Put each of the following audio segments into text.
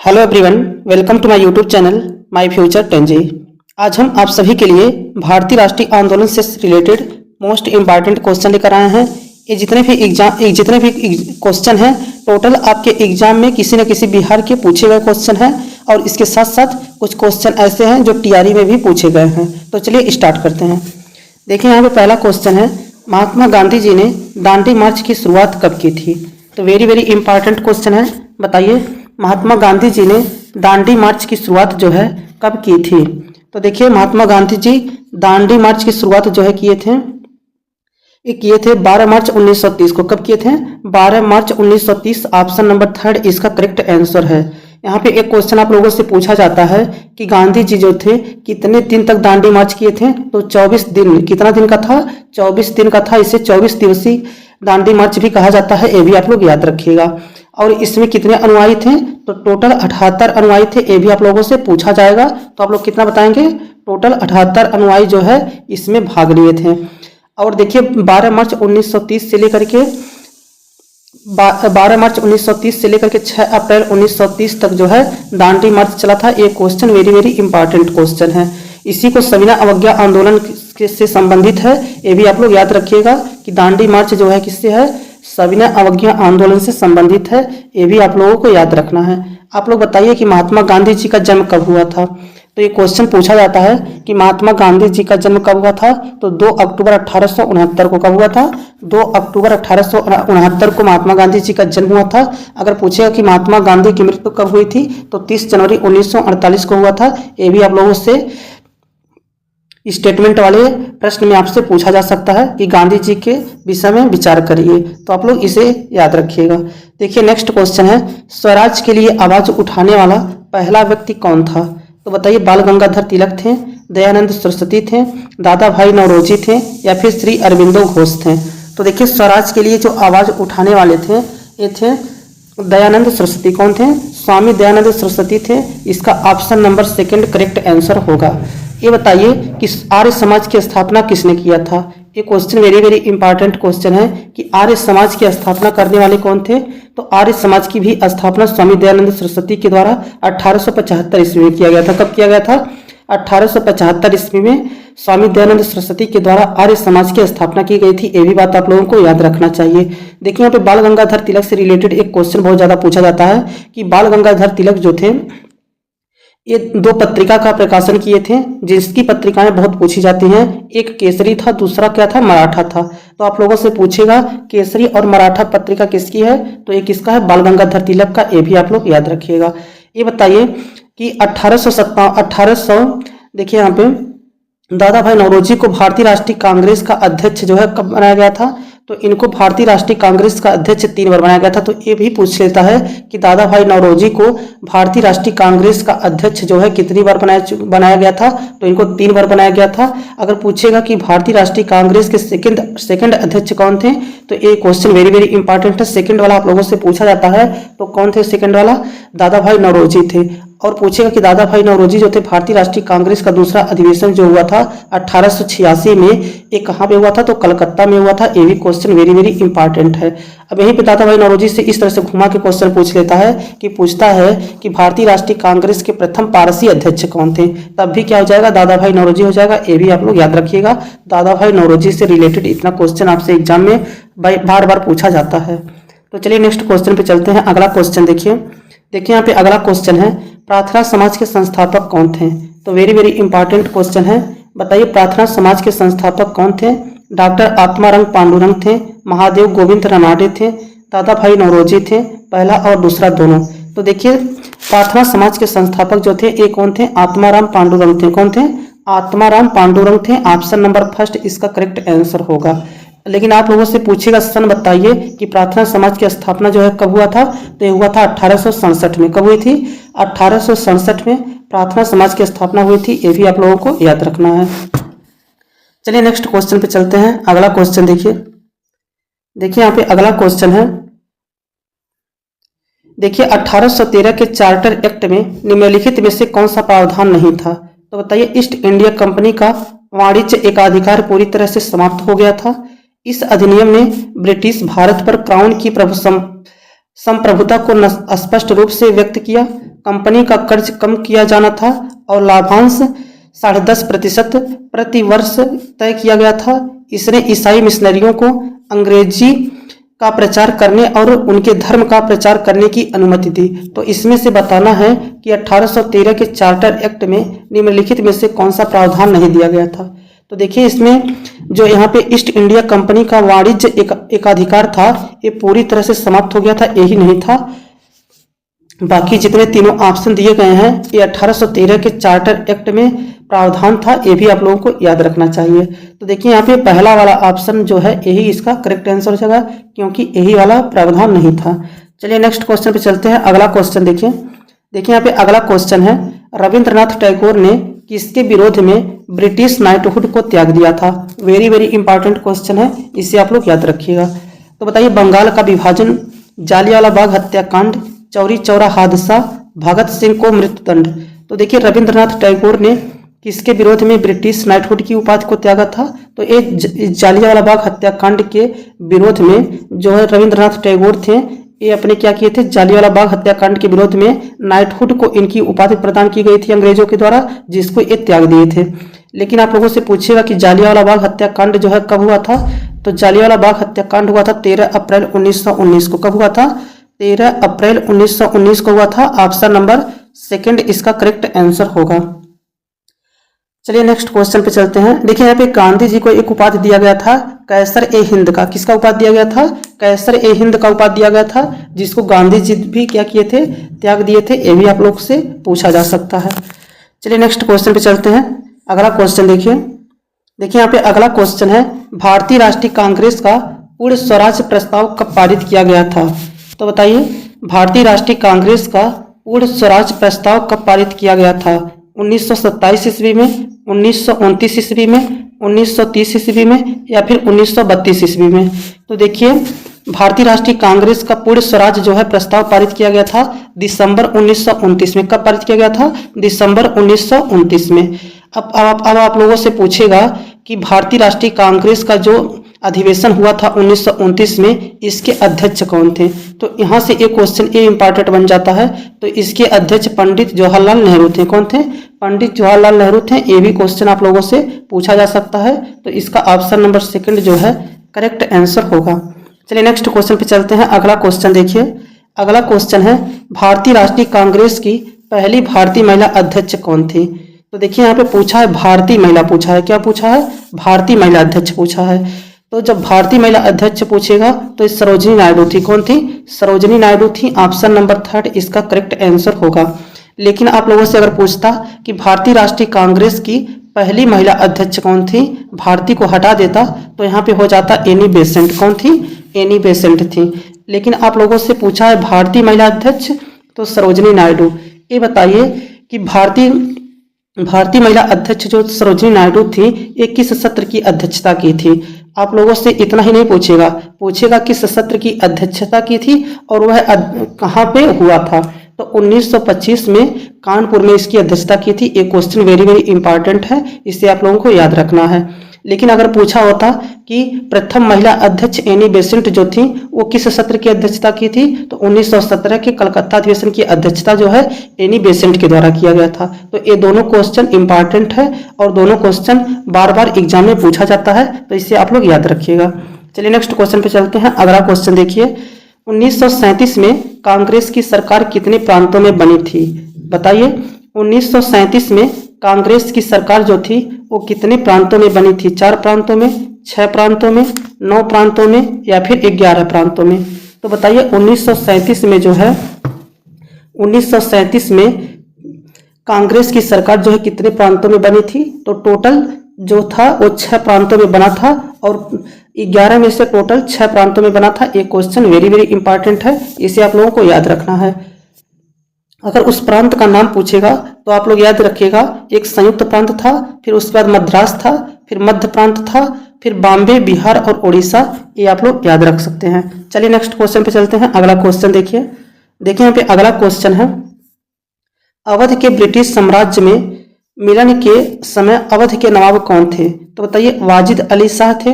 Hello everyone, welcome to my YouTube channel my future 10G। आज हम आप सभी के लिए भारतीय राष्ट्रीय आंदोलन से रिलेटेड मोस्ट इम्पॉर्टेंट क्वेश्चन लेकर आए हैं। ये जितने भी क्वेश्चन हैं टोटल आपके एग्जाम में किसी न किसी बिहार के पूछे गए क्वेश्चन हैं और इसके साथ साथ कुछ क्वेश्चन ऐसे हैं जो टीआरई में भी पूछे गए हैं। तो चलिए स्टार्ट करते हैं। देखिए यहाँ पे पहला क्वेश्चन है, महात्मा गांधी जी ने दांडी मार्च की शुरुआत कब की थी? तो वेरी इंपॉर्टेंट क्वेश्चन है। बताइए महात्मा गांधी जी ने दांडी मार्च की शुरुआत जो है कब की थी? तो देखिए महात्मा गांधी जी दांडी मार्च की शुरुआत जो है किए थे 12 मार्च 1930 को। कब किए थे? 12 मार्च 1930। ऑप्शन नंबर 3 इसका करेक्ट आंसर है। यहाँ पे एक क्वेश्चन आप लोगों से पूछा जाता है कि गांधी जी जो थे कितने दिन तक दांडी मार्च किए थे? तो 24 दिन। कितना दिन का था? 24 दिन का था। इसे 24 दिवसीय दांडी मार्च भी कहा जाता है, ये भी आप लोग याद रखिएगा। और इसमें कितने अनुयायी थे? तो टोटल 78 अनुयायी थे। ये भी आप लोगों से पूछा जाएगा, तो आप लोग कितना बताएंगे? टोटल 78 अनुयायी जो है इसमें भाग लिए थे। और देखिए 12 मार्च 1930 से लेकर के 6 अप्रैल 1930 तक जो है दांडी मार्च चला था। ये क्वेश्चन वेरी इंपॉर्टेंट क्वेश्चन है। इसी को सविनय अवज्ञा आंदोलन से संबंधित है, ये भी आप लोग याद रखिएगा कि दांडी मार्च जो है किससे है? सविनय अवज्ञा आंदोलन से संबंधित है, ये भी आप लोगों को याद रखना है। आप लोग बताइए कि महात्मा गांधी जी का जन्म कब हुआ था? तो ये क्वेश्चन पूछा जाता है कि महात्मा गांधी जी का जन्म कब हुआ था? तो 2 अक्टूबर 1869 को। कब हुआ था? 2 अक्टूबर 1869 को महात्मा गांधी जी का जन्म हुआ था। अगर पूछेगा कि महात्मा गांधी की मृत्यु कब हुई थी? तो 30 जनवरी 1948 को हुआ था। ये भी आप लोगों से स्टेटमेंट वाले प्रश्न में आपसे पूछा जा सकता है कि गांधी जी के विषय में विचार करिए, तो आप लोग इसे याद रखिएगा। देखिए नेक्स्ट क्वेश्चन है, स्वराज के लिए आवाज उठाने वाला पहला व्यक्ति कौन था? तो बताइए बाल गंगाधर तिलक थे, दयानंद सरस्वती थे, दादा भाई नौरोजी थे, या फिर श्री अरविंदो घोष थे? तो देखिए स्वराज के लिए जो आवाज उठाने वाले थे ये थे दयानंद सरस्वती। कौन थे? स्वामी दयानंद सरस्वती थे। इसका ऑप्शन नंबर 2 करेक्ट आंसर होगा। ये बताइए कि आर्य समाज की स्थापना किसने किया था? ये क्वेश्चन वेरी इंपॉर्टेंट क्वेश्चन है कि आर्य समाज की स्थापना करने वाले कौन थे? तो आर्य समाज की भी स्थापना स्वामी दयानंद सरस्वती के द्वारा 1875 ईस्वी में किया गया था। कब किया गया था? 1875 ईस्वी में स्वामी दयानंद सरस्वती के द्वारा आर्य समाज की स्थापना की गई थी। ये भी बात आप लोगों को याद रखना चाहिए। देखिए यहाँ पे बाल गंगाधर तिलक से रिलेटेड एक क्वेश्चन बहुत ज्यादा पूछा जाता है कि बाल गंगाधर तिलक जो थे ये 2 पत्रिका का प्रकाशन किए थे, जिसकी पत्रिकाएं बहुत पूछी जाती हैं। एक केसरी था, दूसरा क्या था? मराठा था। तो आप लोगों से पूछेगा केसरी और मराठा पत्रिका किसकी है? तो ये किसका है? बाल गंगाधर तिलक का। ये भी आप लोग याद रखिएगा। ये बताइए कि 1800 देखिए यहाँ पे दादा भाई नौरोजी को भारतीय राष्ट्रीय कांग्रेस का अध्यक्ष जो है कब बनाया गया था? तो इनको भारतीय राष्ट्रीय कांग्रेस का अध्यक्ष 3 बार बनाया गया था। तो ये भी पूछ लेता है कि दादा भाई नौरोजी को भारतीय राष्ट्रीय कांग्रेस का अध्यक्ष जो है कितनी बार बनाया गया था? तो इनको 3 बार बनाया गया था। अगर पूछेगा कि भारतीय राष्ट्रीय कांग्रेस के सेकंड अध्यक्ष कौन थे? तो ये क्वेश्चन वेरी इंपॉर्टेंट है। सेकंड वाला आप लोगों से पूछा जाता है, तो कौन थे सेकंड वाला? दादा भाई नौरोजी थे। और पूछेगा कि दादा भाई नौरोजी जो थे भारतीय राष्ट्रीय कांग्रेस का दूसरा अधिवेशन जो हुआ था 1886 में, ये कहाँ पे हुआ था? तो कलकत्ता में हुआ था। ये भी क्वेश्चन वेरी इंपॉर्टेंट है। अब यहीं पे दादा भाई नौरोजी से इस तरह से घुमा के क्वेश्चन पूछ लेता है कि पूछता है कि भारतीय राष्ट्रीय कांग्रेस के प्रथम पारसी अध्यक्ष कौन थे? तब भी क्या हो जाएगा? दादा भाई नौरोजी हो जाएगा। ये भी आप लोग याद रखिएगा। दादा भाई नौरोजी से रिलेटेड इतना क्वेश्चन आपसे एग्जाम में बार पूछा जाता है। तो चलिए नेक्स्ट क्वेश्चन पे चलते हैं। अगला क्वेश्चन देखिए यहाँ पे अगला क्वेश्चन है, प्रार्थना समाज के संस्थापक कौन थे? तो वेरी इंपॉर्टेंट क्वेश्चन है। बताइए प्रार्थना समाज के संस्थापक कौन थे? डॉक्टर आत्मारंग पांडुरंग थे, महादेव गोविंद रानडे थे, दादा भाई नौरोजी थे, पहला और दूसरा दोनों। तो देखिए प्रार्थना समाज के संस्थापक जो थे ये कौन थे? आत्माराम पांडुरंग थे। कौन थे? आत्माराम पांडुरंग थे। ऑप्शन नंबर 1 इसका करेक्ट आंसर होगा। लेकिन आप लोगों से पूछेगा सन बताइए कि प्रार्थना समाज की स्थापना जो है कब हुआ था? तो ये हुआ था 1867 में। कब हुई थी? 1867 में प्रार्थना समाज की स्थापना हुई थी। ये भी आप लोगों को याद रखना है। चलिए नेक्स्ट क्वेश्चन पे चलते हैं। अगला क्वेश्चन देखिए यहाँ पे अगला क्वेश्चन है। देखिए 1813 के चार्टर एक्ट में निम्नलिखित में से कौन सा प्रावधान नहीं था? तो बताइए ईस्ट इंडिया कंपनी का वाणिज्य एकाधिकार पूरी तरह से समाप्त हो गया था। इस अधिनियम ने ब्रिटिश भारत पर क्राउन की संप्रभुता को स्पष्ट रूप से व्यक्त किया। कंपनी का कर्ज कम किया जाना था और लाभांश 10.5% प्रति वर्ष तय किया गया था। इसने ईसाई मिशनरियों को अंग्रेजी का प्रचार करने और उनके धर्म का प्रचार करने की अनुमति दी। तो इसमें से बताना है कि 1813 के चार्टर एक्ट में निम्नलिखित में से कौन सा प्रावधान नहीं दिया गया था। तो देखिए इसमें जो यहाँ पे ईस्ट इंडिया कंपनी का वाणिज्य एकाधिकार था ये पूरी तरह से समाप्त हो गया था, यही नहीं था। बाकी जितने तीनों ऑप्शन दिए गए हैं ये 1813 के चार्टर एक्ट में प्रावधान था, ये भी आप लोगों को याद रखना चाहिए। तो देखिए यहाँ पे पहला वाला ऑप्शन जो है यही इसका करेक्ट आंसर हो जाएगा, क्योंकि यही वाला प्रावधान नहीं था। चलिए नेक्स्ट क्वेश्चन पे चलते हैं। अगला क्वेश्चन देखिए यहाँ पे अगला क्वेश्चन है, रविंद्रनाथ टैगोर ने किसके विरोध में ब्रिटिश नाइटहुड को त्याग दिया था। वेरी वेरी इंपॉर्टेंट क्वेश्चन है, इसे आप लोग याद रखिएगा। तो बताइए, बंगाल का विभाजन, जालियांवाला बाग हत्याकांड, चौरी चौरा हादसा, भगत सिंह को मृत्युदंड। तो देखिए रविंद्रनाथ टैगोर ने किसके विरोध में ब्रिटिश नाइटहुड की उपाधि को त्यागा था। तो ये जालियांवाला बाग हत्याकांड के विरोध में जो है रविंद्रनाथ टैगोर थे, ये अपने क्या किए थे, जालियांवाला बाग हत्याकांड के विरोध में नाइटहुड को इनकी उपाधि प्रदान की गई थी अंग्रेजों के द्वारा, जिसको ये त्याग दिए थे। लेकिन आप लोगों से पूछेगा कि जालियांवाला बाग हत्याकांड जो है कब हुआ था। तो जालियांवाला बाग हत्याकांड हुआ था 13 अप्रैल 1919 को। कब हुआ था? 13 अप्रैल 1919 को हुआ था। ऑप्शन नंबर सेकंड इसका करेक्ट आंसर होगा। चलिए नेक्स्ट क्वेश्चन पे चलते हैं। देखिए यहाँ पे गांधी जी को एक उपाधि दिया गया था कैसर ए हिंद का। किसका उपाधि दिया गया था? कैसर ए हिंद का उपाधि दिया गया था, जिसको गांधी जी भी क्या किए थे, त्याग दिए थे। ये भी आप लोग से पूछा जा सकता है। चलिए नेक्स्ट क्वेश्चन पे चलते हैं। अगला क्वेश्चन देखिए यहाँ पे अगला क्वेश्चन है, भारतीय राष्ट्रीय कांग्रेस का पूर्ण स्वराज प्रस्ताव कब पारित किया गया था। तो बताइए, भारतीय राष्ट्रीय कांग्रेस का पूर्ण स्वराज प्रस्ताव कब पारित किया गया था? 1927 ईस्वी में, 1929 ईस्वी में, 1930 ईस्वी में, या फिर 1932 ईस्वी में। तो देखिए भारतीय राष्ट्रीय कांग्रेस का पूर्ण स्वराज जो है प्रस्ताव पारित किया गया था दिसंबर 1929 में। कब पारित किया गया था? दिसंबर 1929 में। अब आप लोगों से पूछेगा कि भारतीय राष्ट्रीय कांग्रेस का जो अधिवेशन हुआ था 1929 में, इसके अध्यक्ष कौन थे। तो यहाँ से एक क्वेश्चन ये इंपॉर्टेंट बन जाता है। तो इसके अध्यक्ष पंडित जवाहरलाल नेहरू थे। कौन थे? पंडित जवाहरलाल नेहरू थे। ये भी क्वेश्चन आप लोगों से पूछा जा सकता है। तो इसका ऑप्शन नंबर सेकंड जो है करेक्ट आंसर होगा। चलिए नेक्स्ट क्वेश्चन पे चलते हैं। अगला क्वेश्चन देखिए, अगला क्वेश्चन है, भारतीय राष्ट्रीय कांग्रेस की पहली भारतीय महिला अध्यक्ष कौन थी। तो देखिए यहाँ पे पूछा है भारतीय महिला पूछा है। क्या पूछा है? भारतीय महिला अध्यक्ष पूछा है। तो जब भारतीय महिला अध्यक्ष पूछेगा तो सरोजिनी नायडू थी। कौन थी? सरोजिनी नायडू थी। ऑप्शन नंबर थर्ड इसका करेक्ट आंसर होगा। लेकिन आप लोगों से अगर पूछता कि भारतीय राष्ट्रीय कांग्रेस की पहली महिला अध्यक्ष कौन थी, भारतीय को हटा देता तो यहाँ पे हो जाता एनी बेसेंट। कौन थी? एनी बेसेंट थी। लेकिन आप लोगों से पूछा है भारतीय महिला अध्यक्ष, तो सरोजिनी नायडू। ये बताइए कि भारतीय महिला अध्यक्ष जो सरोजिनी नायडू थी, ये किस सत्र की अध्यक्षता की थी। आप लोगों से इतना ही नहीं पूछेगा किस सत्र की अध्यक्षता की थी और वह कहाँ पे हुआ था। तो 1925 में कानपुर में इसकी अध्यक्षता की थी। ये क्वेश्चन वेरी वेरी इंपॉर्टेंट है, इसे आप लोगों को याद रखना है। लेकिन अगर पूछा होता कि प्रथम महिला अध्यक्ष एनी बेसेंट जो थी वो किस सत्र की अध्यक्षता की थी, तो 1917 के कलकत्ता अधिवेशन की अध्यक्षता जो है एनी बेसेंट के द्वारा किया गया था। तो ये दोनों क्वेश्चन इंपॉर्टेंट है और दोनों क्वेश्चन बार बार एग्जाम में पूछा जाता है, तो इसे आप लोग याद रखिएगा। चलिए नेक्स्ट क्वेश्चन पे चलते हैं। अगला क्वेश्चन देखिए, 1937 में कांग्रेस की सरकार कितने प्रांतों में बनी थी। बताइए 1937 में कांग्रेस की सरकार जो थी वो कितने प्रांतों में बनी थी। 4 प्रांतों में, 6 प्रांतों में, 9 प्रांतों में, या फिर 11 प्रांतों में। तो बताइए 1937 में जो है 1937 में कांग्रेस की सरकार जो है कितने प्रांतों में बनी थी। तो टोटल जो था वो 6 प्रांतों में बना था और 11 में से टोटल 6 प्रांतों में बना था। एक क्वेश्चन वेरी वेरी इंपॉर्टेंट है, इसे आप लोगों को याद रखना है। अगर उस प्रांत का नाम पूछेगा तो आप लोग याद रखिएगा, एक संयुक्त प्रांत था, फिर उसके बाद मद्रास था, फिर मध्य प्रांत था, फिर बॉम्बे, बिहार और उड़ीसा। ये आप लोग याद रख सकते हैं। चलिए नेक्स्ट क्वेश्चन पे चलते हैं। अगला क्वेश्चन देखिए यहाँ पे अगला क्वेश्चन है, अवध के ब्रिटिश साम्राज्य में मिलन के समय अवध के नवाब कौन थे। तो बताइए वाजिद अली शाह थे,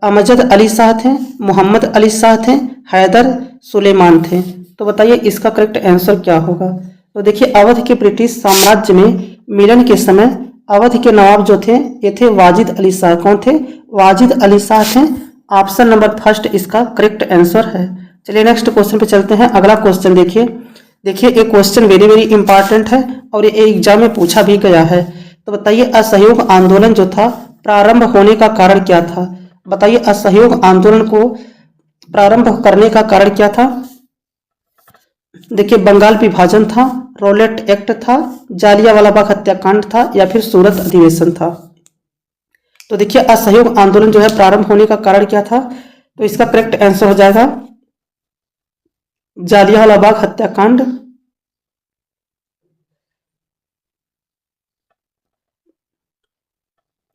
अमजद अली शाह थे, मोहम्मद अली शाह थे, हैदर सुलेमान थे। तो बताइए इसका करेक्ट आंसर क्या होगा। तो देखिए अवध के ब्रिटिश साम्राज्य में मिलन के समय अवध के नवाब जो थे ये थे वाजिद अली शाह। कौन थे? वाजिद अली शाह थे। ऑप्शन नंबर फर्स्ट इसका करेक्ट आंसर है। चलिए नेक्स्ट क्वेश्चन पे चलते हैं। अगला क्वेश्चन देखिए ये क्वेश्चन वेरी वेरी इंपॉर्टेंट है और ये एग्जाम में पूछा भी गया है। तो बताइए असहयोग आंदोलन जो था प्रारंभ होने का कारण क्या था? बताइए असहयोग आंदोलन को प्रारंभ करने का कारण क्या था? देखिए बंगाल विभाजन था, रॉलेट एक्ट था, जालियांवाला बाग हत्याकांड था या फिर सूरत अधिवेशन था। तो देखिए असहयोग आंदोलन जो है प्रारंभ होने का कारण क्या था? तो इसका करेक्ट आंसर हो जाएगा जालियांवाला बाग हत्याकांड।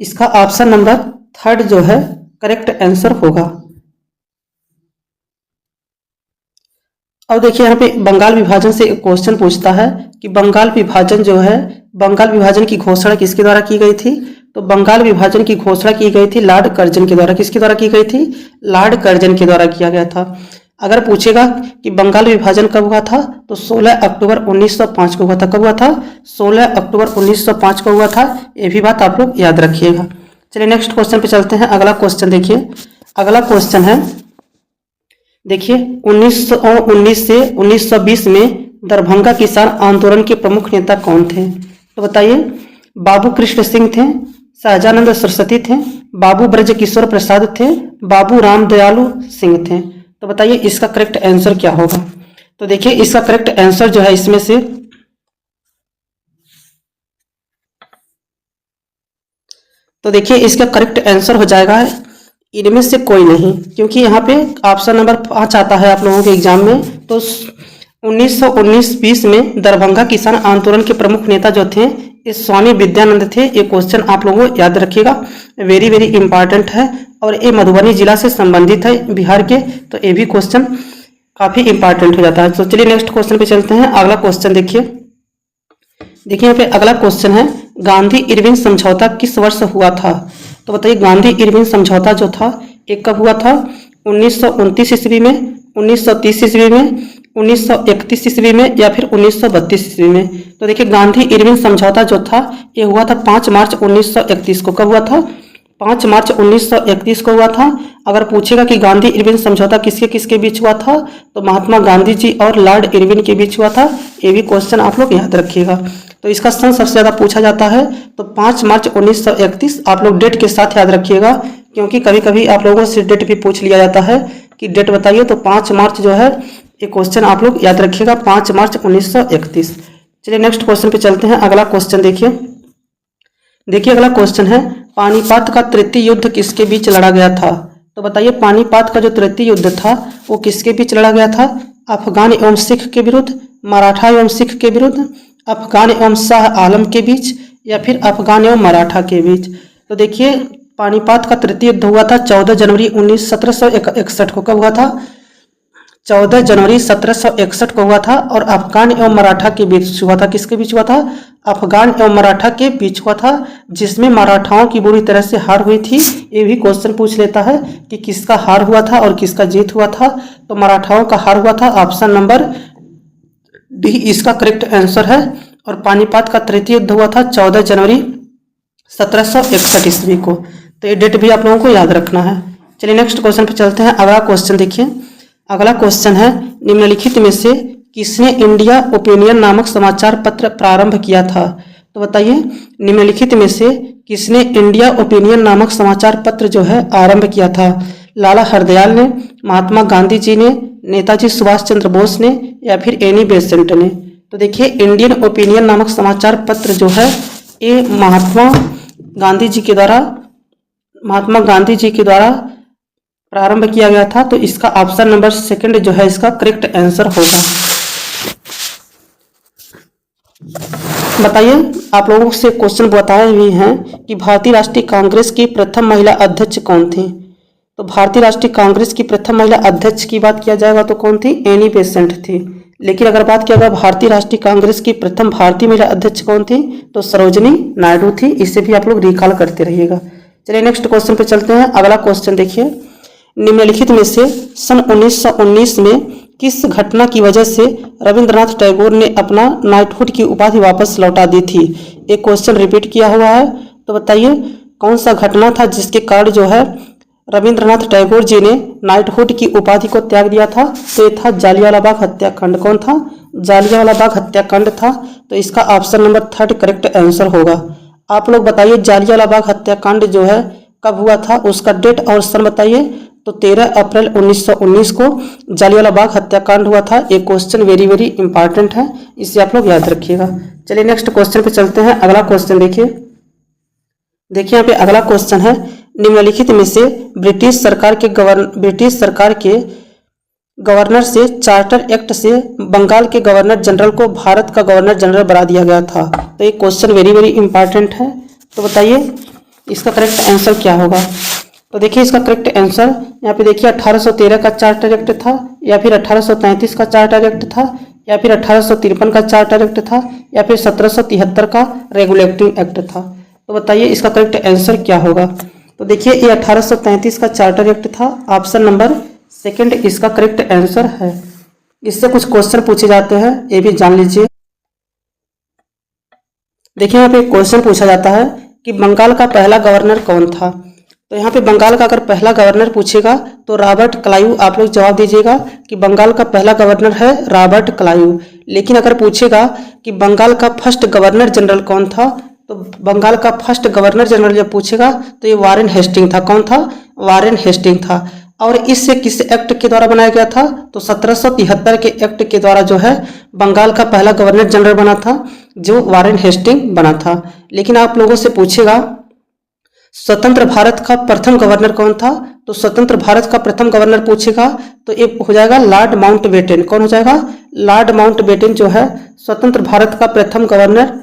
इसका ऑप्शन नंबर थर्ड जो है करेक्ट आंसर होगा। अब देखिए यहाँ पे बंगाल विभाजन से एक क्वेश्चन पूछता है कि बंगाल विभाजन जो है, बंगाल विभाजन की घोषणा किसके द्वारा की गई थी? तो बंगाल विभाजन की घोषणा की गई थी लॉर्ड कर्जन के द्वारा। किसके द्वारा की गई थी? लॉर्ड कर्जन के द्वारा किया गया था। अगर पूछेगा कि बंगाल विभाजन कब हुआ था तो 16 अक्टूबर 1905 को हुआ था। कब हुआ था? 16 अक्टूबर 1905 को हुआ था। ये भी बात आप लोग याद रखिएगा। चलिए नेक्स्ट क्वेश्चन पे चलते हैं। अगला क्वेश्चन देखिए, अगला क्वेश्चन है देखिए 1919 से 1920 में दरभंगा किसान आंदोलन के प्रमुख नेता कौन थे? तो बताइए बाबू कृष्ण सिंह थे, सहजानंद सरस्वती थे, बाबू ब्रज किशोर प्रसाद थे, बाबू राम दयालु सिंह थे। तो बताइए इसका करेक्ट आंसर क्या होगा? तो देखिए इसका करेक्ट आंसर जो है इसमें से तो देखिए इसका करेक्ट आंसर हो जाएगा इनमें से कोई नहीं, क्योंकि यहाँ पे ऑप्शन नंबर 5 आता है आप लोगों के एग्जाम में। तो 1919-20 में दरभंगा किसान आंदोलन के प्रमुख नेता जो थे ये स्वामी विद्यानंद थे। ये क्वेश्चन आप लोगों को याद रखिएगा, वेरी वेरी इंपॉर्टेंट है और ये मधुबनी जिला से संबंधित है बिहार के। तो ये भी क्वेश्चन काफी इंपॉर्टेंट हो जाता है। तो चलिए नेक्स्ट क्वेश्चन पे चलते हैं। अगला क्वेश्चन देखिए यहाँ पे अगला क्वेश्चन है गांधी इरविन समझौता किस वर्ष हुआ था? तो बताइए गांधी इरविन समझौता जो था एक कब हुआ था? 1929 ईस्वी में, 1930 ईस्वी में, 1931 ईस्वी में या फिर 1932 ईस्वी में। तो देखिए गांधी इरविन समझौता जो था ये हुआ था 5 मार्च 1931 को। कब हुआ था? 5 मार्च 1931 को हुआ था। अगर पूछेगा कि गांधी इरविन समझौता किसके किसके बीच हुआ था तो महात्मा गांधी जी और लॉर्ड इरविन के बीच हुआ था। ये भी क्वेश्चन आप लोग याद रखिएगा। तो इसका सन सबसे ज्यादा पूछा जाता है तो 5 मार्च 1931 आप लोग डेट के साथ याद रखिएगा, क्योंकि कभी कभी आप लोगों से डेट भी पूछ लिया जाता है कि डेट बताइए। तो 5 मार्च जो है ये क्वेश्चन आप लोग याद रखिएगा, 5 मार्च 1931। चलिए नेक्स्ट क्वेश्चन पे चलते हैं। अगला क्वेश्चन देखिए अगला क्वेश्चन है पानीपत का तृतीय युद्ध किसके बीच लड़ा गया था? तो बताइए पानीपत का जो तृतीय युद्ध था वो किसके बीच लड़ा गया था? अफगान एवं सिख के विरुद्ध, मराठा एवं सिख के विरुद्ध, अफगान एवं शाह आलम के बीच या फिर अफगान एवं मराठा के बीच। तो देखिए पानीपत का तृतीय युद्ध हुआ था 14 जनवरी 1761 को। कब हुआ था? 14 जनवरी 1761 को हुआ था और अफगान एवं मराठा के बीच हुआ था। किसके बीच हुआ था? अफगान एवं मराठा के बीच हुआ था, जिसमें मराठाओं की बुरी तरह से हार हुई थी। ये भी क्वेश्चन पूछ लेता है कि किसका हार हुआ था और किसका जीत हुआ था। तो मराठाओं का हार हुआ था। ऑप्शन नंबर डी इसका करेक्ट आंसर है। और पानीपत का तृतीय युद्ध हुआ था 14 जनवरी 1761 ईस्वी को। तो ये डेट भी आप लोगों को याद रखना है। चलिए नेक्स्ट क्वेश्चन पे चलते हैं। अगला क्वेश्चन देखिए, अगला क्वेश्चन है निम्नलिखित में से किसने इंडिया ओपिनियन नामक समाचार पत्र प्रारंभ किया था? तो बताइए निम्नलिखित में से किसने इंडिया ओपिनियन नामक समाचार पत्र जो है आरंभ किया था? लाला हरदयाल ने, महात्मा गांधी जी ने, नेताजी सुभाष चंद्र बोस ने या फिर एनी बेसेंट ने? तो देखिए इंडियन ओपिनियन नामक समाचार पत्र जो है ये महात्मा गांधी जी के द्वारा प्रारंभ किया गया था। तो इसका ऑप्शन नंबर सेकंड जो है इसका करेक्ट आंसर होगा। बताइए आप लोगों से क्वेश्चन बताए हुए हैं कि भारतीय राष्ट्रीय कांग्रेस की प्रथम महिला अध्यक्ष कौन थी? तो भारतीय राष्ट्रीय कांग्रेस की प्रथम महिला अध्यक्ष की बात किया जाएगा तो कौन थी? एनी बेसेंट थी। लेकिन अगर बात किया जाए भारतीय राष्ट्रीय कांग्रेस की प्रथम भारतीय महिला अध्यक्ष कौन थी तो सरोजनी नायडू थी। इसे भी आप लोग रिकॉल करते रहिएगा। चलिए नेक्स्ट क्वेश्चन पे चलते हैं। अगला क्वेश्चन देखिए निम्नलिखित में से सन 1919 में किस घटना की वजह से रविंद्रनाथ टैगोर ने अपना नाइटहुड की उपाधि वापस लौटा दी थी? एक क्वेश्चन रिपीट किया हुआ है, तो बताइए कौन सा घटना था जिसके कारण जो है रविंद्रनाथ टैगोर जी ने नाइटहुड की उपाधि को त्याग दिया था? तो ये था जालियांवाला बाग हत्याकांड। कौन था? जालियांवाला बाग हत्याकांड था। तो इसका ऑप्शन नंबर 3 करेक्ट आंसर होगा। आप लोग बताइए जालियांवाला बाग हत्याकांड जो है कब हुआ था, उसका डेट और सन बताइए। तो 13 अप्रैल 1919 को जालियांवाला बाग हत्याकांड हुआ था। एक क्वेश्चन वेरी वेरी इंपॉर्टेंट है, इसे आप लोग याद रखिएगा। चलिए नेक्स्ट क्वेश्चन पे चलते हैं। अगला क्वेश्चन देखिए यहाँ पे अगला क्वेश्चन है, निम्नलिखित में से ब्रिटिश सरकार के गवर्नर से चार्टर एक्ट से बंगाल के गवर्नर जनरल को भारत का गवर्नर जनरल बना दिया गया था। तो ये क्वेश्चन वेरी वेरी इंपॉर्टेंट है। तो बताइए इसका करेक्ट आंसर क्या होगा? तो देखिए इसका करेक्ट आंसर यहाँ पे देखिए 1813 का चार्टर एक्ट था, या फिर 1833 का चार्टर एक्ट था, या फिर 1853 का चार्टर एक्ट था, या फिर 1773 का रेगुलेटिंग एक्ट था। तो बताइए इसका करेक्ट आंसर क्या होगा? तो देखिए ये 1833 का चार्टर एक्ट था। ऑप्शन नंबर 2 इसका करेक्ट आंसर है। इससे कुछ क्वेश्चन पूछे जाते हैं, ये भी जान लीजिए। देखिए यहाँ पे क्वेश्चन पूछा जाता है कि बंगाल का पहला गवर्नर कौन था? तो यहाँ पे बंगाल का अगर पहला गवर्नर पूछेगा तो रॉबर्ट क्लाइव आप लोग जवाब दीजिएगा कि बंगाल का पहला गवर्नर है रॉबर्ट क्लाइव। लेकिन अगर पूछेगा कि बंगाल का फर्स्ट गवर्नर जनरल कौन था, तो बंगाल का फर्स्ट गवर्नर जनरल जब पूछेगा तो ये वारेन हेस्टिंग था। कौन था? वारेन हेस्टिंग था। और इससे किस एक्ट के द्वारा बनाया गया था? तो 1773 के एक्ट के द्वारा जो है बंगाल का पहला गवर्नर जनरल बना था, जो वारेन हेस्टिंग बना था। लेकिन आप लोगों से पूछेगा स्वतंत्र भारत का प्रथम गवर्नर कौन था? तो स्वतंत्र भारत का प्रथम गवर्नर पूछेगा तो ये हो जाएगा लॉर्ड माउंटबेटन। कौन हो जाएगा? लॉर्ड माउंटबेटन जो है स्वतंत्र भारत का प्रथम गवर्नर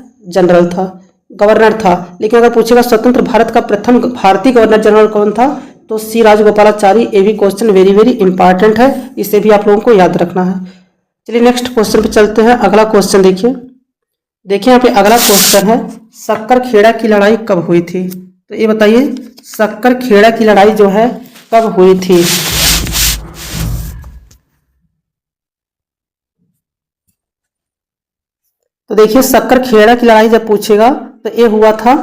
था। लेकिन अगर पूछेगा स्वतंत्र भारत का प्रथम भारतीय गवर्नर जनरल कौन था, तो सी राजगोपालाचारी। ये भी क्वेश्चन वेरी वेरी इंपॉर्टेंट है, इसे भी आप लोगों को याद रखना है। चलिए नेक्स्ट क्वेश्चन पे चलते हैं। अगला क्वेश्चन देखिए यहाँ पे अगला क्वेश्चन है, सक्कर खेड़ा की लड़ाई कब हुई थी? तो ये बताइए सक्कर खेड़ा की लड़ाई जो है कब हुई थी? तो देखिए सक्कर खेड़ा की लड़ाई जब पूछेगा तो ये हुआ था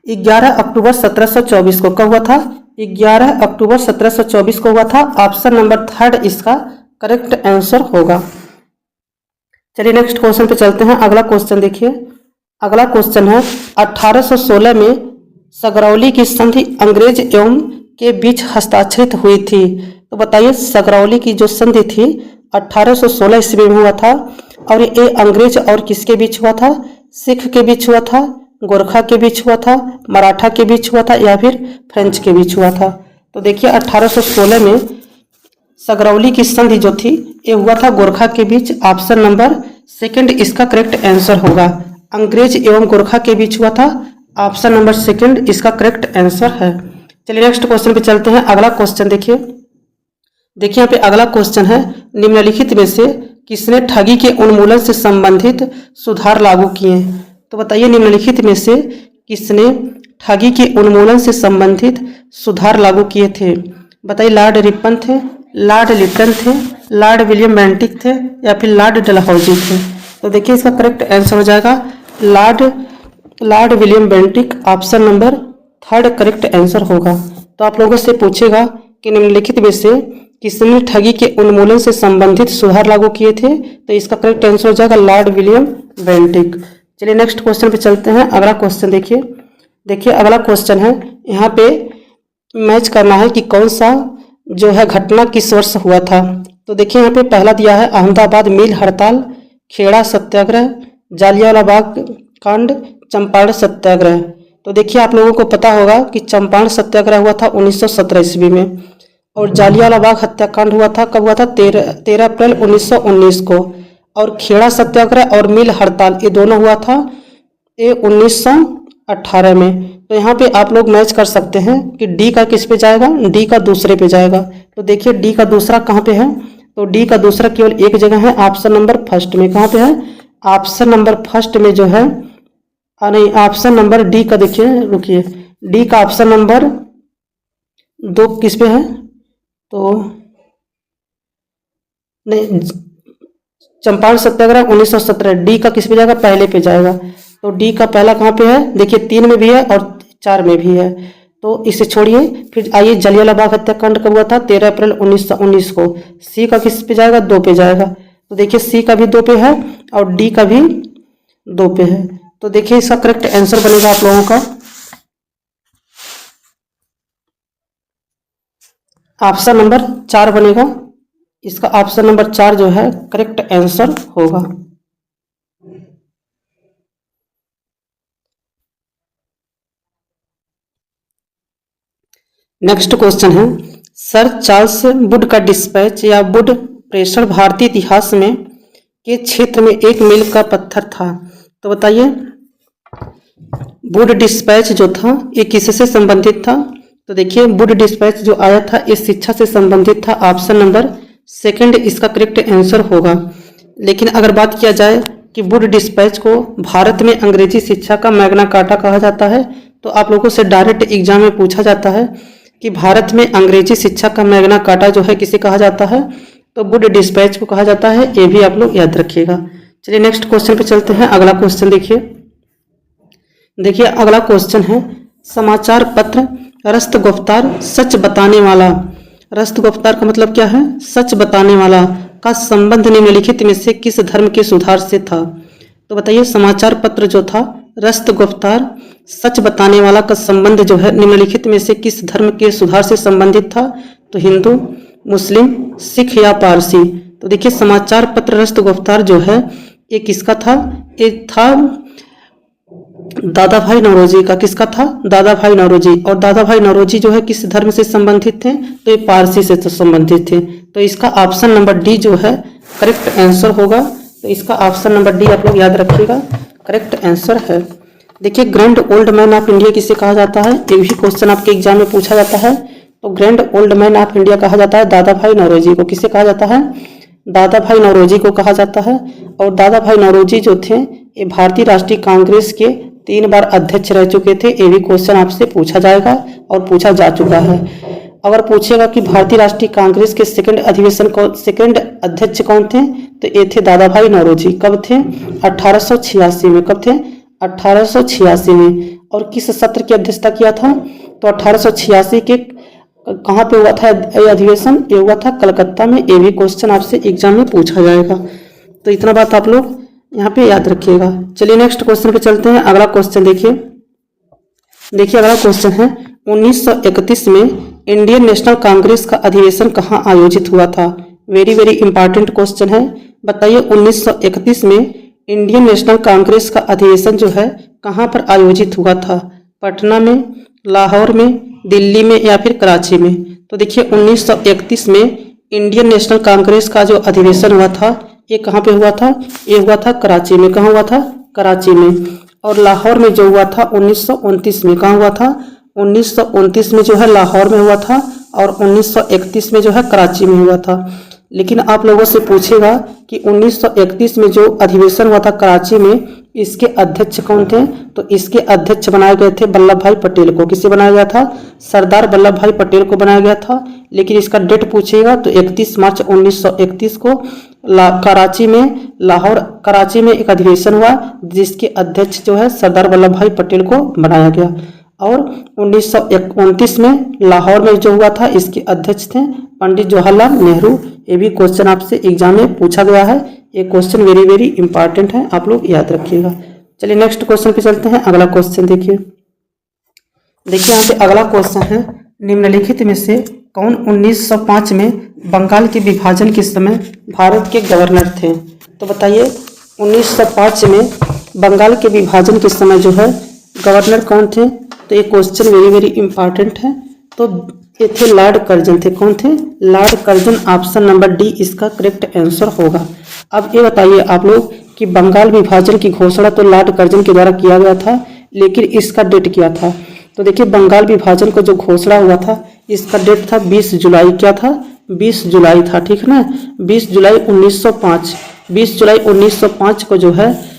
11 अक्टूबर 1724 को। कब हुआ था? 11 अक्टूबर 1724 को हुआ था। ऑप्शन नंबर 3 इसका करेक्ट आंसर होगा। चलिए नेक्स्ट क्वेश्चन पे चलते हैं। अगला क्वेश्चन देखिए, अगला क्वेश्चन है 1816 में सगरौली की संधि अंग्रेज एवं के बीच हस्ताक्षरित हुई थी। तो बताइए सगरौली की जो संधि थी 1816 ईस्वी में हुआ था, और ये अंग्रेज और किसके बीच हुआ था? सिख के बीच हुआ था, गोरखा के बीच हुआ था, मराठा के बीच हुआ था, या फिर फ्रेंच के बीच हुआ था? तो देखिए 1816 में सगरौली की संधि जो थी ये हुआ था गोरखा के बीच। ऑप्शन नंबर 2 इसका करेक्ट आंसर होगा। अंग्रेज एवं गोरखा के बीच हुआ था। ऑप्शन नंबर 2 इसका करेक्ट आंसर है। चलिए नेक्स्ट क्वेश्चन पे चलते हैं। अगला क्वेश्चन देखिए यहाँ पे अगला क्वेश्चन है, निम्नलिखित में से किसने ठगी के उन्मूलन से संबंधित सुधार लागू किए? तो बताइए निम्नलिखित में से किसने ठगी के उन्मूलन से संबंधित सुधार लागू किए थे? बताइए लॉर्ड रिपन थे, लॉर्ड लिटन थे, लॉर्ड विलियम बेंटिक थे, या फिर लॉर्ड डलहौजी थे? तो देखिए इसका करेक्ट आंसर हो जाएगा Lord William Bentinck. Option number 3 correct answer होगा। तो आप लोगों से पूछेगा कि निम्नलिखित में से किसने ठगी के उन्मूलन से संबंधित सुधार लागू किए थे? तो इसका करेक्ट आंसर हो जाएगा लॉर्ड विलियम बेंटिक। चलिए नेक्स्ट क्वेश्चन पे चलते हैं। अगला क्वेश्चन देखिए अगला क्वेश्चन है, यहाँ पे मैच करना है कि कौन सा जो है घटना किस वर्ष हुआ था। तो देखिए यहाँ पे पहला दिया है अहमदाबाद मिल हड़ताल, खेड़ा सत्याग्रह, जालियांवाला बाग कांड, चंपारण सत्याग्रह। तो देखिए आप लोगों को पता होगा कि चंपारण सत्याग्रह हुआ था 1917 ईस्वी में, और जालियांवाला बाग हत्याकांड हुआ था कब हुआ था? 13 अप्रैल 1919 को। और खेड़ा सत्याग्रह और मिल हड़ताल ये दोनों हुआ था ये 1918 में। तो यहाँ पे आप लोग मैच कर सकते हैं कि डी का किस पे जाएगा? डी का दूसरे पे जाएगा। तो देखिए डी का दूसरा कहाँ पे है? तो डी का दूसरा केवल एक जगह है, ऑप्शन नंबर 1 में। कहाँ पे है? ऑप्शन नंबर 1 में जो है नहीं, ऑप्शन नंबर डी का देखिए, रुकिए, डी का ऑप्शन नंबर 2 किस पे है? तो नहीं, चंपारण सत्याग्रह 1917, डी का किस पे जाएगा, पहले पे जाएगा। तो डी का पहला कहाँ पे है, देखिए 3 में भी है और 4 में भी है, तो इसे छोड़िए। फिर आइए जलियांवाला बाग हत्याकांड कब हुआ था, 13 अप्रैल 1919 को। सी का किस पे जाएगा, 2 पे जाएगा। तो देखिए सी का भी 2 पे है और डी का भी 2 पे है। तो देखिए इसका करेक्ट आंसर बनेगा आप लोगों का ऑप्शन नंबर 4 बनेगा। इसका ऑप्शन नंबर 4 जो है करेक्ट आंसर होगा। नेक्स्ट क्वेश्चन है, सर चार्ल्स वुड का डिस्पैच या वुड प्रेशर भारतीय इतिहास में के क्षेत्र में एक मील का पत्थर था। तो बताइए वुड डिस्पैच जो था ये किससे संबंधित था। तो देखिए वुड डिस्पैच जो आया था ये शिक्षा से संबंधित था। ऑप्शन नंबर 2 इसका करेक्ट आंसर होगा। लेकिन अगर बात किया जाए कि वुड डिस्पैच को भारत में अंग्रेजी शिक्षा का मैग्ना कार्टा कहा जाता है, तो आप लोगों से डायरेक्ट एग्जाम में पूछा जाता है कि भारत में अंग्रेजी शिक्षा का मैग्ना कार्टा जो है किसे कहा जाता है, तो वुड डिस्पैच को कहा जाता है। ये भी आप लोग याद रखिएगा। चलिए नेक्स्ट क्वेश्चन पे चलते हैं। अगला क्वेश्चन देखिए अगला क्वेश्चन है, समाचार पत्र रस्तगुफ्तार सच बताने वाला, रस्तगुफ्तार का मतलब क्या है, सच बताने वाला, का संबंध निम्नलिखित में से किस धर्म के सुधार से था। तो बताइए समाचार पत्र जो था रस्तगुफ्तार सच बताने वाला का संबंध जो है निम्नलिखित में से किस धर्म के सुधार से संबंधित था। तो हिंदू, मुस्लिम, सिख या पारसी। तो देखिए समाचार पत्र रस्तगुफ्तार जो है ये किसका था, ये था दादा भाई नौरोजी का। किसका था, दादा भाई नौरोजी। और दादा भाई नौरोजी जो है किस धर्म से संबंधित थे, तो ये पारसी से संबंधित थे। तो इसका ऑप्शन नंबर डी जो है करेक्ट आंसर होगा। तो इसका ऑप्शन नंबर डी आप लोग याद रखिएगा, करेक्ट आंसर है। देखिए grand old man of India किसे कहा जाता है, ये भी क्वेश्चन आपके एग्जाम में पूछा जाता है। तो grand old man of India कहा जाता है दादा भाई नौरोजी को। किसे कहा जाता है, दादा भाई नौरोजी को कहा जाता है। और दादा भाई नौरोजी जो थे ये भारतीय राष्ट्रीय कांग्रेस के 3 बार अध्यक्ष रह चुके थे। ये भी क्वेश्चन आपसे पूछा जाएगा और पूछा जा चुका है। अगर पूछेगा कि भारतीय राष्ट्रीय कांग्रेस के सेकंड अध्यक्ष कौन थे, तो ये थे दादा भाई नौरोजी। कब थे, 1886 में। कब थे, 1886 में। और किस सत्र की अध्यक्षता किया था, तो 1886 के कहाँ पे हुआ था ये अधिवेशन, ये हुआ था कलकत्ता में। ये भी क्वेश्चन आपसे एग्जाम में पूछा जाएगा। तो इतना बात आप लोग यहाँ पे याद रखिएगा। चलिए नेक्स्ट क्वेश्चन पे चलते हैं। अगला क्वेश्चन देखिए अगला क्वेश्चन है, 1931 में इंडियन नेशनल कांग्रेस का अधिवेशन कहाँ आयोजित हुआ था। वेरी वेरी इंपॉर्टेंट क्वेश्चन है। बताइए 1931 में इंडियन नेशनल कांग्रेस का अधिवेशन जो है कहाँ पर आयोजित हुआ था, पटना में, लाहौर में, दिल्ली में या फिर कराची में। तो देखिए 1931 में इंडियन नेशनल कांग्रेस का जो अधिवेशन हुआ था ये कहाँ पे हुआ था, ये हुआ था कराची में। कहाँ हुआ था, कराची में। और लाहौर में जो हुआ था 1929 में। कहाँ हुआ था, 1929 में जो है लाहौर में हुआ था और 1931 में जो है कराची में हुआ था। लेकिन आप लोगों से पूछेगा कि 1931 में जो अधिवेशन हुआ था कराची में, इसके अध्यक्ष कौन थे, तो इसके अध्यक्ष बनाए गए थे वल्लभ भाई पटेल को। किसे बनाया गया था, सरदार वल्लभ भाई पटेल को बनाया गया था। लेकिन इसका डेट पूछेगा तो 31 मार्च 1931 को कराची में एक अधिवेशन हुआ जिसके अध्यक्ष जो है सरदार वल्लभ भाई पटेल को बनाया गया। और 1929 में लाहौर में जो हुआ था इसके अध्यक्ष थे पंडित जवाहरलाल नेहरू। ये भी क्वेश्चन आपसे एग्जाम में पूछा गया है। ये क्वेश्चन वेरी वेरी इंपॉर्टेंट है, आप लोग याद रखिएगा। चलिए नेक्स्ट क्वेश्चन पे चलते हैं। अगला क्वेश्चन देखिए यहाँ पे अगला क्वेश्चन है, निम्नलिखित में से कौन 1905 में बंगाल के विभाजन के समय भारत के गवर्नर थे। तो बताइए 1905 में बंगाल के विभाजन के समय जो है गवर्नर कौन थे। तो ये क्वेश्चन वेरी वेरी इंपॉर्टेंट है। तो ये थे लॉर्ड कर्जन थे। कौन थे, Lord Curzon. Option number D इसका करेक्ट आंसर होगा। अब ये बताइए आप लोग कि बंगाल विभाजन की घोषणा तो लॉर्ड कर्जन के द्वारा किया गया था, लेकिन इसका डेट क्या था। तो देखिए बंगाल विभाजन को जो घोषणा हुआ था इसका डेट था 20 जुलाई। क्या था, 20 जुलाई था, ठीक है ना। 20 जुलाई 1905 को जो है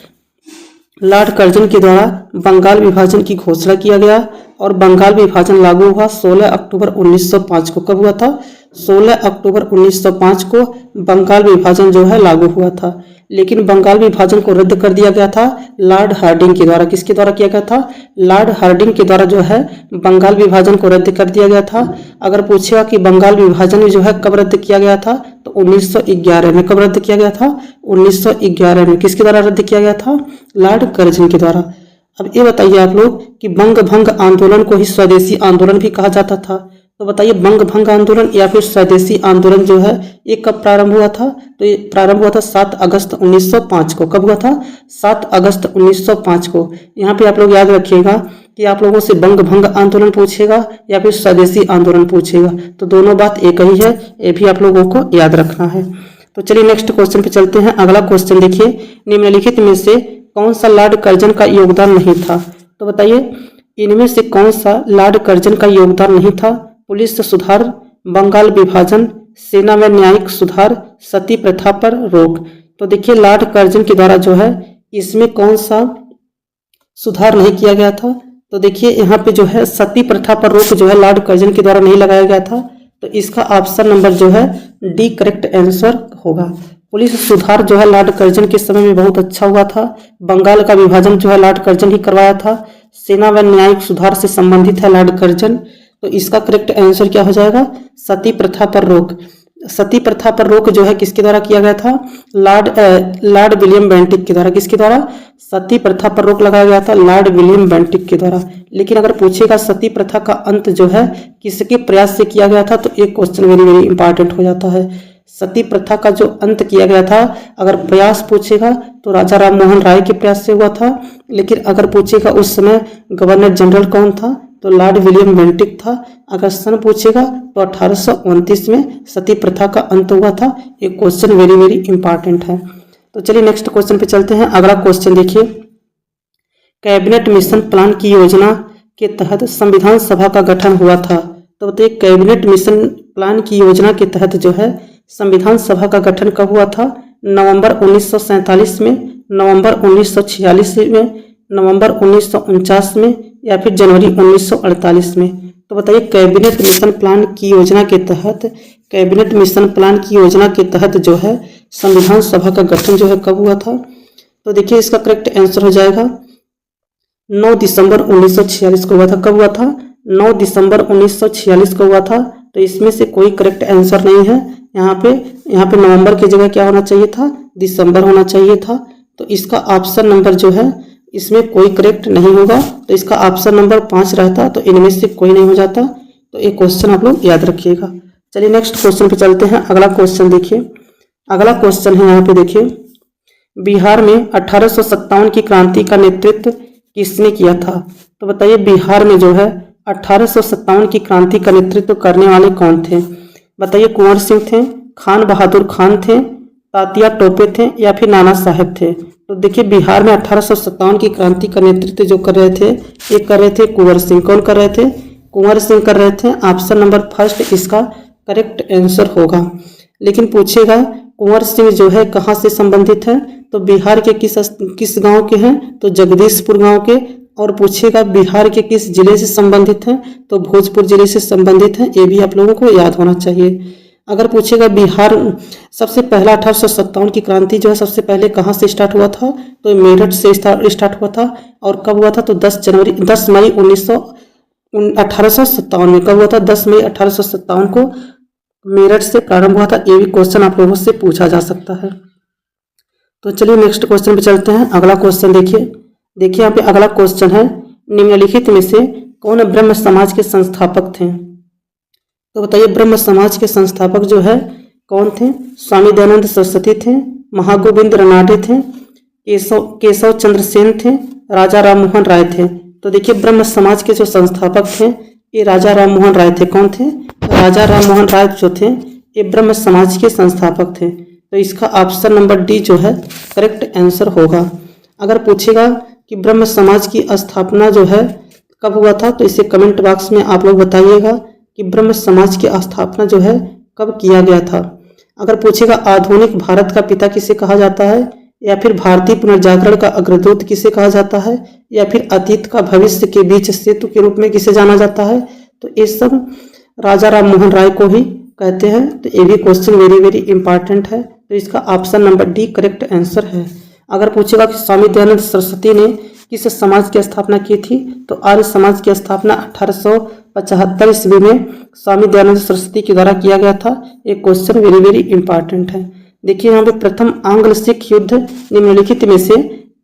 लॉर्ड कर्जन के द्वारा बंगाल विभाजन की घोषणा किया गया और बंगाल विभाजन लागू हुआ 16 अक्टूबर 1905 को। कब हुआ था, 16 अक्टूबर 1905 को बंगाल विभाजन जो है लागू हुआ था। लेकिन बंगाल विभाजन को रद्द कर दिया गया था लॉर्ड हार्डिंग के द्वारा। किसके द्वारा किया गया था? लॉर्ड हार्डिंग के द्वारा जो है बंगाल विभाजन को रद्द कर दिया गया था। अगर पूछेगा कि बंगाल विभाजन जो है कब रद्द किया गया था, तो 1911 में। कब रद्द किया गया था? 1911 में। किसके द्वारा रद्द किया गया था? लॉर्ड कर्जन के द्वारा। अब ये बताइए आप लोग कि बंग भंग आंदोलन को ही स्वदेशी आंदोलन भी कहा जाता था। तो बताइए बंग भंग आंदोलन या फिर स्वदेशी आंदोलन जो है ये कब प्रारंभ हुआ था? तो ये प्रारंभ हुआ था 7 अगस्त 1905 को। कब हुआ था? 7 अगस्त 1905 को। यहाँ पे आप लोग याद रखिएगा कि आप लोगों से बंग भंग आंदोलन पूछेगा या फिर स्वदेशी आंदोलन पूछेगा, तो दोनों बात एक ही है, ये भी आप लोगों को याद रखना है। तो चलिए नेक्स्ट क्वेश्चन पे चलते हैं। अगला क्वेश्चन देखिए, निम्नलिखित में से कौन सा लॉर्ड कर्जन का योगदान नहीं था? तो बताइए इनमें से कौन सा लॉर्ड कर्जन का योगदान नहीं था? पुलिस सुधार, बंगाल विभाजन, सेना में न्यायिक सुधार, सती प्रथा पर रोक। तो देखिए लॉर्ड कर्जन के द्वारा जो है इसमें कौन सा सुधार नहीं किया गया था? तो देखिए यहाँ पे जो है सती प्रथा पर रोक जो है लॉर्ड कर्जन के द्वारा नहीं लगाया गया था। तो इसका ऑप्शन नंबर जो है डी करेक्ट आंसर होगा। पुलिस सुधार जो है लॉर्ड कर्जन के समय में बहुत अच्छा हुआ था। बंगाल का विभाजन जो है लॉर्ड कर्जन ही करवाया था। सेना व न्यायिक सुधार से संबंधित है लॉर्ड कर्जन। तो इसका करेक्ट आंसर क्या हो जाएगा? सती प्रथा पर रोक। सती प्रथा पर रोक जो है किसके द्वारा किया गया था? लॉर्ड विलियम बेंटिक के द्वारा। किसके द्वारा? सती प्रथा पर रोक लगाया गया था लॉर्ड विलियम बेंटिक के द्वारा। लेकिन अगर पूछेगा सती प्रथा का अंत जो है किसके प्रयास से किया गया था, तो एक क्वेश्चन वेरी वेरी इंपॉर्टेंट हो जाता है। सती प्रथा का जो अंत किया गया था, अगर प्रयास पूछेगा तो राजा राम मोहन राय के प्रयास से हुआ था। लेकिन अगर पूछेगा उस समय गवर्नर जनरल कौन था, तो लॉर्ड विलियम बेंटिक था। अगर सन पूछेगा तो 1829 में सती प्रथा का अंत हुआ था। ये क्वेश्चन वेरी वेरी इंपॉर्टेंट है। तो चलिए नेक्स्ट क्वेश्चन पे चलते हैं। अगला क्वेश्चन देखिए, कैबिनेट मिशन प्लान की योजना के तहत संविधान सभा का गठन हुआ था। तो बताइए कैबिनेट मिशन प्लान की योजना के तहत जो है संविधान सभा का गठन कब हुआ था? नवंबर 1947 में, नवंबर 1946 में, नवंबर 1949 में या फिर जनवरी 1948 में। तो बताइए कैबिनेट मिशन प्लान की योजना के तहत, कैबिनेट मिशन प्लान की योजना के तहत जो है संविधान सभा का गठन जो है कब हुआ था? तो देखिए इसका करेक्ट आंसर हो जाएगा 9 दिसंबर 1946 को हुआ था। कब हुआ था? 9 दिसंबर 1946 को हुआ था। तो इसमें से कोई करेक्ट आंसर नहीं है। यहाँ पे नवंबर की जगह क्या होना चाहिए था? दिसंबर होना चाहिए था। तो इसका ऑप्शन नंबर जो है इसमें कोई करेक्ट नहीं होगा। तो इसका ऑप्शन नंबर 5 रहता, तो इनमें से कोई नहीं हो जाता। तो एक क्वेश्चन आप लोग याद रखिएगा। चलिए नेक्स्ट क्वेश्चन पे चलते हैं। अगला क्वेश्चन देखिए, अगला क्वेश्चन है यहाँ पे देखिए, बिहार में 1857 की क्रांति का नेतृत्व किसने किया था? तो बताइए बिहार में जो है 1857 की क्रांति का नेतृत्व करने वाले कौन थे? बताइए कुंवर सिंह थे, खान बहादुर खान थे, तात्या टोपे थे या फिर नाना साहेब थे। तो देखिए बिहार में 1857 की क्रांति का नेतृत्व जो कर रहे थे, ये कर रहे थे कुंवर सिंह। कौन कर रहे थे? कुंवर सिंह कर रहे थे। ऑप्शन नंबर फर्स्ट इसका करेक्ट आंसर होगा। लेकिन पूछेगा कुंवर सिंह जो है कहाँ से संबंधित है, तो बिहार के किस गांव के हैं, तो जगदीशपुर गांव के। और पूछेगा बिहार के किस जिले से संबंधित हैं, तो भोजपुर जिले से संबंधित हैं। ये भी आप लोगों को याद होना चाहिए। अगर पूछेगा बिहार सबसे पहला 1857 की क्रांति जो है सबसे पहले कहाँ से स्टार्ट हुआ था, तो मेरठ से स्टार्ट हुआ था। और कब हुआ था, तो 10 मई 1857 में। कब हुआ था? 10 मई 1857 को मेरठ से प्रारंभ हुआ था। ये भी क्वेश्चन आप लोगों से पूछा जा सकता है। तो चलिए नेक्स्ट क्वेश्चन पे चलते हैं। अगला क्वेश्चन देखिए यहाँ पे अगला क्वेश्चन है, निम्नलिखित में से कौन ब्रह्म समाज के संस्थापक थे? तो बताइए ब्रह्म समाज के संस्थापक जो है कौन थे? स्वामी दयानंद सरस्वती थे, महागोविंद रनाडे थे, केशव चंद्र सेन थे, राजा राम मोहन राय थे। तो देखिए ब्रह्म समाज के जो संस्थापक थे ये राजा राम मोहन राय थे। कौन थे? राजा राम मोहन राय जो थे ये ब्रह्म समाज के संस्थापक थे। तो इसका ऑप्शन नंबर डी जो है करेक्ट आंसर होगा। अगर पूछेगा कि ब्रह्म समाज की स्थापना जो है कब हुआ था, तो इसे कमेंट बॉक्स में आप लोग बताइएगा कि ब्रह्म समाज की स्थापना जो है कब किया गया था। अगर पूछेगा आधुनिक भारत का पिता किसे कहा जाता है, या फिर भारतीय पुनर्जागरण का अग्रदूत किसे कहा जाता है, या फिर अतीत का भविष्य के बीच सेतु के रूप में किसे जाना जाता है, तो ये सब राजा राम मोहन राय को ही कहते हैं। तो ये भी क्वेश्चन वेरी वेरी इंपॉर्टेंट है। तो इसका option number D correct answer है। अगर पूछेगा कि स्वामी दयानंद सरस्वती ने किस समाज की स्थापना की थी, तो आर्य समाज की स्थापना 1875 ईस्वी में स्वामी दयानंद सरस्वती के द्वारा किया गया था। एक क्वेश्चन वेरी वेरी इंपॉर्टेंट है। देखिए यहाँ पे प्रथम आंग्ल सिख युद्ध निम्नलिखित में से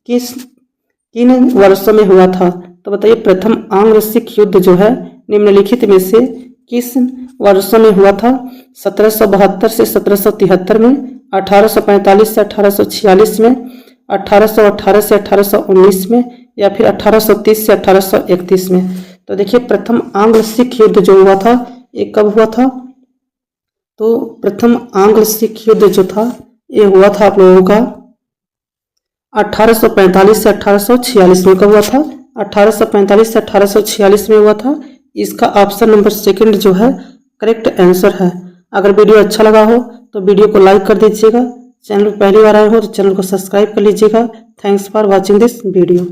किन वर्षों में हुआ था। तो बताइए प्रथम आंग्ल सिख युद्ध जो है निम्नलिखित में से किस वर्षों में हुआ था। 1772 से 1773 में, 1845 से 1846 में, 1818 से 1819 में, या फिर 1830 से 1831 में। तो देखिए प्रथम आंग्ल सिख युद्ध जो हुआ था ये कब हुआ था। तो प्रथम आंग्ल सिख युद्ध जो था ये हुआ था आप लोगों का 1845 से 1846 में। कब हुआ था। 1845 से 1846 में हुआ था। इसका ऑप्शन नंबर सेकंड जो है करेक्ट आंसर है। अगर वीडियो अच्छा लगा हो तो वीडियो को लाइक कर दीजिएगा। चैनल पर पहली बार आए हो तो चैनल को सब्सक्राइब कर लीजिएगा। Thanks for watching this video.